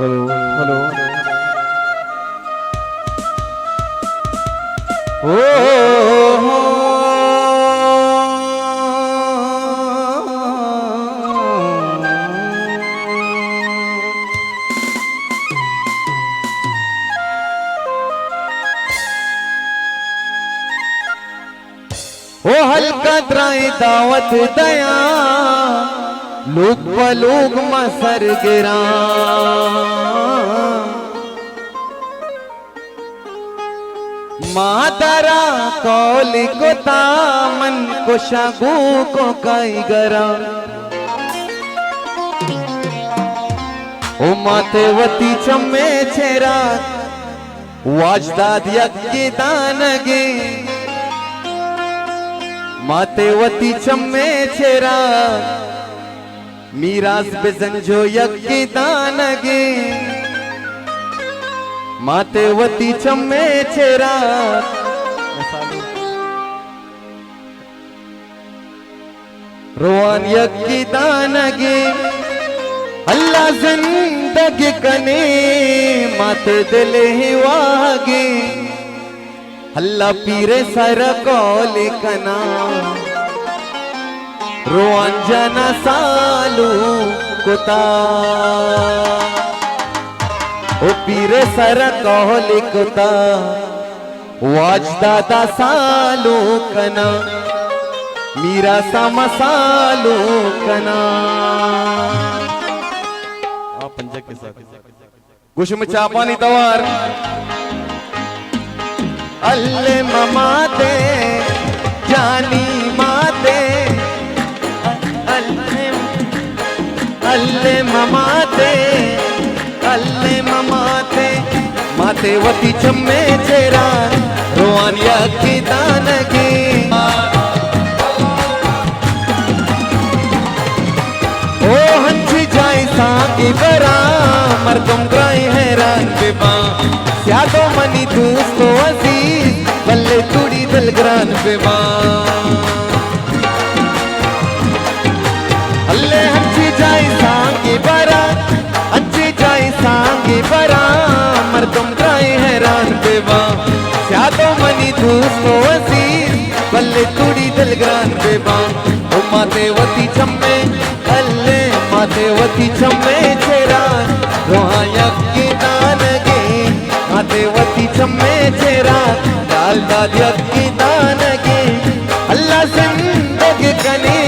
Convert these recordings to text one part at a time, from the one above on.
Hello hello ओ हल्का द्राई दावत दया लोग पलोग मसर गिरा मातरा कौल को तामन को शगु को कई गरा ओ मातेवती चम्मे छेरा वाजदाद यज्ञ दानगे मातेवती चम्मे छेरा मीरास बेजंजो यज्ञ दानगे मातेवती चम्मे छेरा रोआन यज्ञ दानगे अल्लाह जिंदगी कने माते दिले ही वागे हल्ला पीरे सर कौल कना रोअंजना सालू कुता ओ पीरे सर कौल कुता वाजदादा सालू कना मीरा सा मसालू कना पंजा के साथ कुछ में चापानी तवार अल्ले ममाते जानी माते अल्ले ममाते अल्ले ममाते मातेवती चम्मे छेरा रोआन यज्ञ दानगे ओ हंसी जाए सांगी बरा मर्दम ग्राई हैरान बेबा स्यादो मनी दोस्तो अजीज बल्ले तुड़ी दिलग्रान बेबा अल्ले हंसी जाए सांगी बरा हंसी जाए सांगी बरा मर्दम ग्राई हैरान बेबा स्यादो मनी दोस्तो अजीज बल्ले तुड़ी दिलग्रान बेबा ओ मातेवती चम्मे अल्ले मातेवती चम्मे छेरा रोहा यज्ञ दानगे मातेवती चम्मे छेरा दाल दाल यज्ञ दानगे अल्लाह जिंदगी कने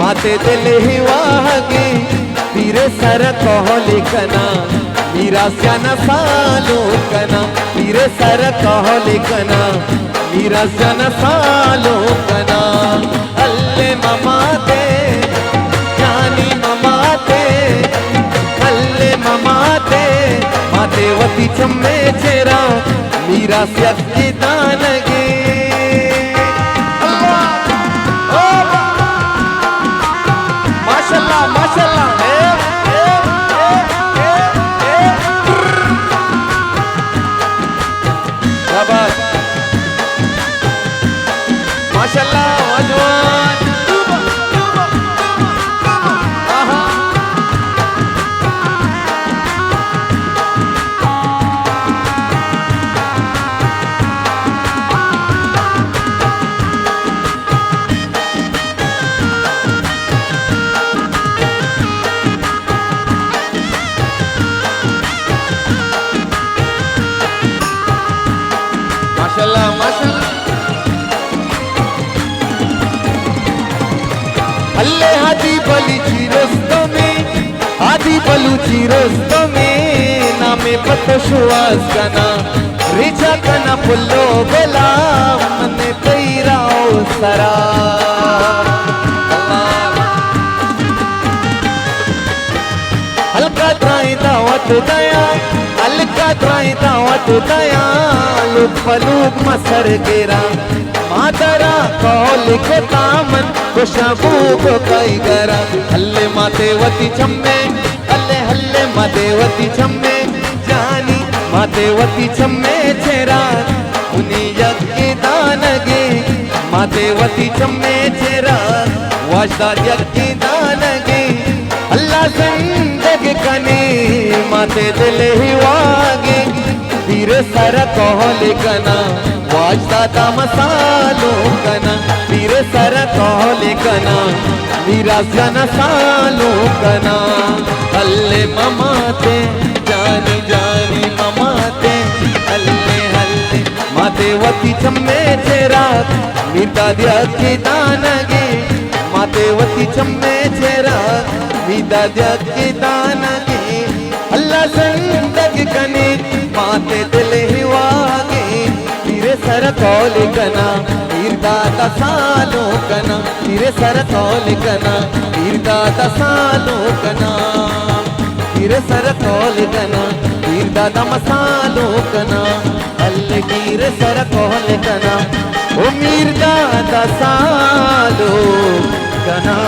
माते दिल ही वागे पीरे सर कहले कना मीरा स्याना सालो कना पीरे सर कहले कना मीरा स्याना सालो कना अल्ले ममाते जानी ममाते अल्ले ममाते मातेवती चम्मे छेरा मीरा यज्ञ दानगे माशाल्लाह माशाल्लाह माशाल्लाह वाजवान माशाल्लाह माशाल्लाह अल्ले हादी बलूची रस्तों में हादी बलूची रस्तों में नामे पतो शुआस कना रिजा कना पुल्लो गला मने तेरा ओ सरा हल्का त्राई दावत दया हल्का त्राई दावत दया लुक पलूक मसर गिरा मातरा कौल को तामन को शबू को कई गरा हल्ले मातेवती चम्मे हल्ले हल्ले मातेवती चम्मे जानी मातेवती चम्मे छेरा उन्हीं यज्ञ दानगे मातेवती चम्मे छेरा वाजदा यज्ञ दानगे अल्लाह जिंदगी कनी माते दिल ही वागे पीर सर कहले कना वाजदा दा मसालो कना पीर सर कहले कना मीरा जना सालो कना हल्ले ममाते जानी जानी ममाते हल्ले हल्ले माते वती चम्मे चेरा मीता दिया के दानगे माते वती चम्मे चेरा मीता दिया के दानगे अल्लाह संदग कने माते दिल ही वागे तेरे सर कौल कना पीर दाता सालो कना तेरे सर कौल कना पीर दाता सालो कना तेरे सर कौल कना पीर दाता मसालो कना अल्लाह तेरे सर कौल कना ओ मीर दाता सालो कना।